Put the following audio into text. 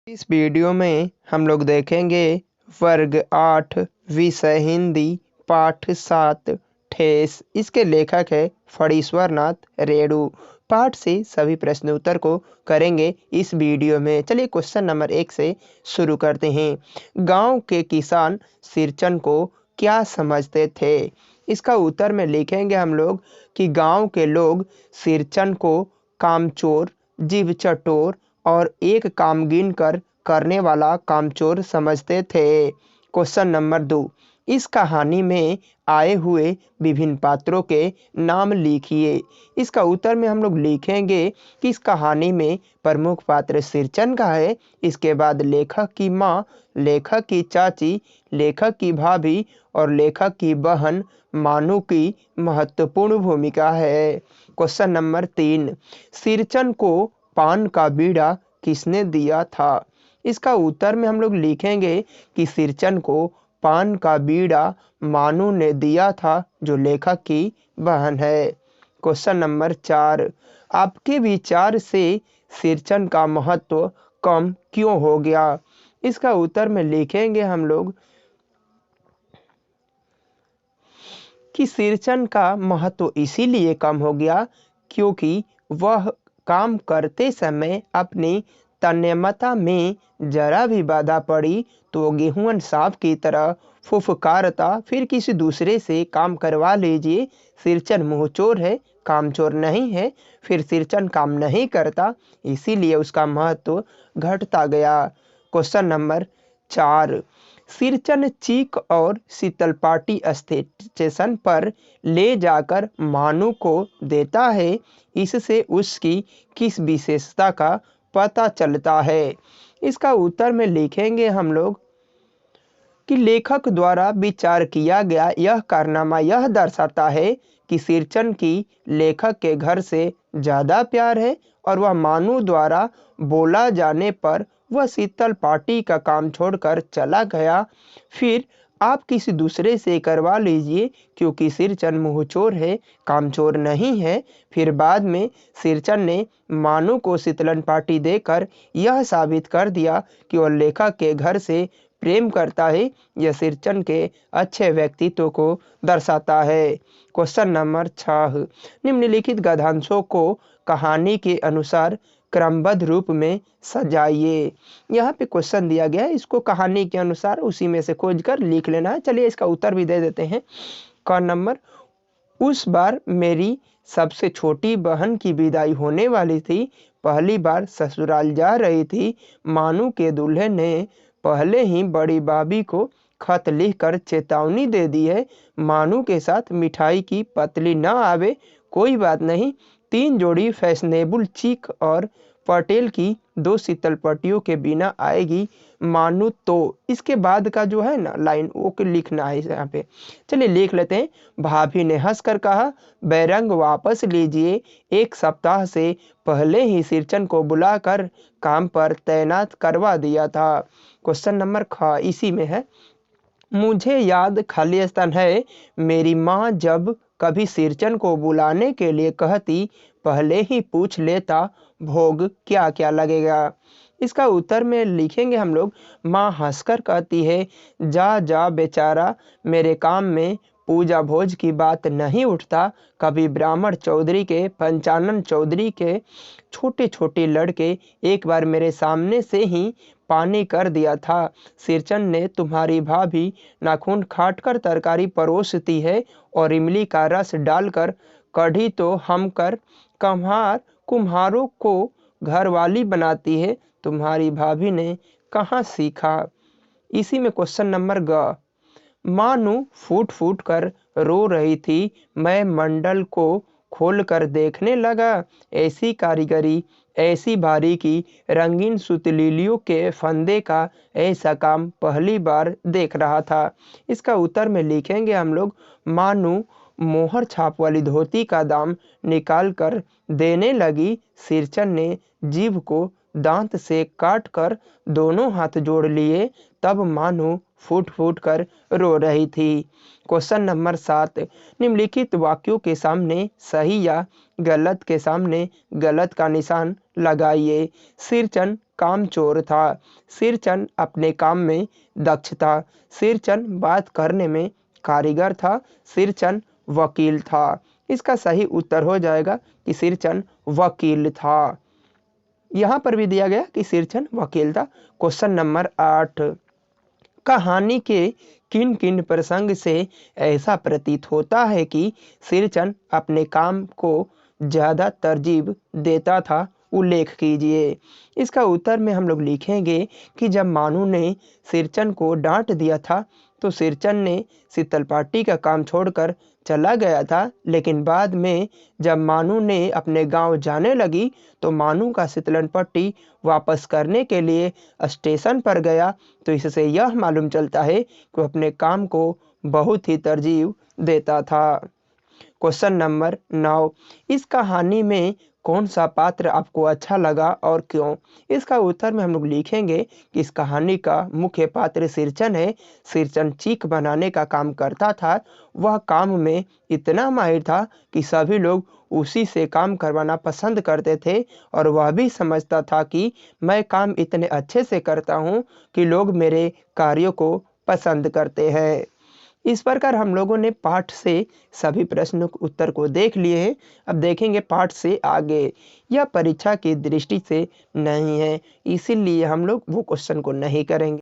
इस वीडियो में हम लोग देखेंगे वर्ग 8 विषय हिंदी पाठ 7 ठेस। इसके लेखक है फणीश्वर नाथ रेणु। पाठ से सभी प्रश्न उत्तर को करेंगे इस वीडियो में। चलिए क्वेश्चन नंबर 1 से शुरू करते हैं। गांव के किसान सिरचन को क्या समझते थे? इसका उत्तर में लिखेंगे हम लोग कि गांव के लोग सिरचन को कामचोर, जीभ चटोर और एक कामगिन करने वाला कामचोर समझते थे। क्वेश्चन नंबर 2, इस कहानी में आए हुए विभिन्न पात्रों के नाम लिखिए। इसका उत्तर में हम लोग लिखेंगे कि इस कहानी में प्रमुख पात्र सिरचन का है। इसके बाद लेखक की माँ, लेखक की चाची, लेखक की भाभी और लेखक की बहन मानू की महत्वपूर्ण भूमिका है। क्वेश्चन नंबर 3, सिरचन को पान का बीड़ा किसने दिया था? इसका उत्तर में हम लोग लिखेंगे कि सिरचन को पान का बीड़ा मानू ने दिया था, जो लेखक की बहन है। क्वेश्चन नंबर 4, आपके विचार से सिरचन का महत्व कम क्यों हो गया? इसका उत्तर में लिखेंगे हम लोग कि सिरचन का महत्व इसीलिए कम हो गया क्योंकि वह काम करते समय अपनी तन्मयता में जरा भी बाधा पड़ी तो गेहूं सांप की तरह फुफकारता, फिर किसी दूसरे से काम करवा लीजिए। सिरचन मुंहचोर है, कामचोर नहीं है। फिर सिरचन काम नहीं करता, इसीलिए उसका महत्व घटता गया। क्वेश्चन नंबर 4, सिरचन चीक और शीतलपाटी स्टेशन पर ले जाकर मानू को देता है। इससे उसकी किस विशेषता का पता चलता है? इसका उत्तर में लिखेंगे हम लोग कि लेखक द्वारा विचार किया गया यह कारनामा यह दर्शाता है कि सिरचन की लेखक के घर से ज़्यादा प्यार है और वह मानू द्वारा बोला जाने पर वह शीतल पार्टी का काम छोड़कर चला गया। फिर आप किसी दूसरे से करवा लीजिए क्योंकि सिरचन मुंहचोर है, कामचोर नहीं है। फिर बाद में सिरचन ने मानू को शीतलन पार्टी देकर यह साबित कर दिया कि वह लेखक के घर से प्रेम करता है। यह सिरचन के अच्छे व्यक्तित्व को दर्शाता है। क्वेश्चन नंबर 6, निम्नलिखित गद्यांशों को कहानी के अनुसार क्रमबद्ध रूप में सजाइए। यहाँ पे क्वेश्चन दिया गया है, इसको कहानी के अनुसार उसी में से खोज कर लिख लेना है। चलिए इसका उत्तर भी दे देते हैं। क नंबर, उस बार मेरी सबसे छोटी बहन की विदाई होने वाली थी। पहली बार ससुराल जा रही थी। मानू के दूल्हे ने पहले ही बड़ी भाभी को खत लिखकर चेतावनी दे दी है। मानू के साथ मिठाई की पतली न आवे, कोई बात नहीं। 3 जोड़ी फैशनेबल चीक और पटेल की 2 शीतल पट्टियों के बिना आएगी मानू तो। इसके बाद का जो है ना लाइन वो लिखना है यहाँ पे। चलिए लिख लेते हैं। भाभी ने हंसकर कहा, बैरंग वापस लीजिए। 1 सप्ताह से पहले ही सिरचन को बुलाकर काम पर तैनात करवा दिया था। क्वेश्चन नंबर ख इसी में है। मुझे याद खाली स्थान है। मेरी माँ जब कभी सिरचन को बुलाने के लिए कहती, पहले ही पूछ लेता भोग क्या क्या लगेगा। इसका उत्तर में लिखेंगे हम लोग, माँ हंसकर कहती है, जा जा बेचारा, मेरे काम में पूजा भोज की बात नहीं उठता। कभी ब्राह्मण चौधरी के, पंचानन चौधरी के छोटे छोटे लड़के एक बार मेरे सामने से ही पानी कर दिया था। सिरचन ने तुम्हारी भाभी नाखून काटकर तरकारी परोसती है और इमली का रस डालकर कढ़ी तो हम कर कुम्हारों को घरवाली बनाती है। तुम्हारी भाभी ने कहाँ सीखा? इसी में क्वेश्चन नंबर ग, मानू फूट फूट कर रो रही थी। मैं मंडल को खोल कर देखने लगा। ऐसी कारीगरी, ऐसी बारीकी, रंगीन सुतलीलियों के फंदे का ऐसा काम पहली बार देख रहा था। इसका उत्तर में लिखेंगे हम लोग, मानू मोहर छाप वाली धोती का दाम निकाल कर देने लगी। सिरचन ने जीभ को दांत से काट कर दोनों हाथ जोड़ लिए। तब मानू फूट फूट कर रो रही थी। क्वेश्चन नंबर 7, निम्नलिखित वाक्यों के सामने सही या गलत के सामने गलत का निशान लगाइए। सिरचन कामचोर था। सिरचंद अपने काम में दक्ष था। सिरचंद बात करने में कारीगर था। सिरचंद वकील था। इसका सही उत्तर हो जाएगा कि सिरचंद वकील था। यहाँ पर भी दिया गया कि सिरचंद वकील था। क्वेश्चन नंबर 8, कहानी के किन किन प्रसंग से ऐसा प्रतीत होता है कि सिरचंद अपने काम को ज़्यादा तरजीह देता था, उल्लेख कीजिए। इसका उत्तर में हम लोग लिखेंगे कि जब मानू ने सिरचंद को डांट दिया था तो सिरचंद ने शीतल पाटी का काम छोड़कर चला गया था, लेकिन बाद में जब मानू ने अपने गांव जाने लगी तो मानू का शीतलन पट्टी वापस करने के लिए स्टेशन पर गया। तो इससे यह मालूम चलता है कि वो अपने काम को बहुत ही तरजीह देता था। क्वेश्चन नंबर 9, इस कहानी में कौन सा पात्र आपको अच्छा लगा और क्यों? इसका उत्तर में हम लोग लिखेंगे कि इस कहानी का मुख्य पात्र सिरचंद है। सिरचंद चीख बनाने का काम करता था। वह काम में इतना माहिर था कि सभी लोग उसी से काम करवाना पसंद करते थे और वह भी समझता था कि मैं काम इतने अच्छे से करता हूँ कि लोग मेरे कार्यों को पसंद करते हैं। इस प्रकार हम लोगों ने पाठ से सभी प्रश्नों के उत्तर को देख लिए हैं। अब देखेंगे पाठ से आगे। यह परीक्षा की दृष्टि से नहीं है, इसीलिए हम लोग वो क्वेश्चन को नहीं करेंगे।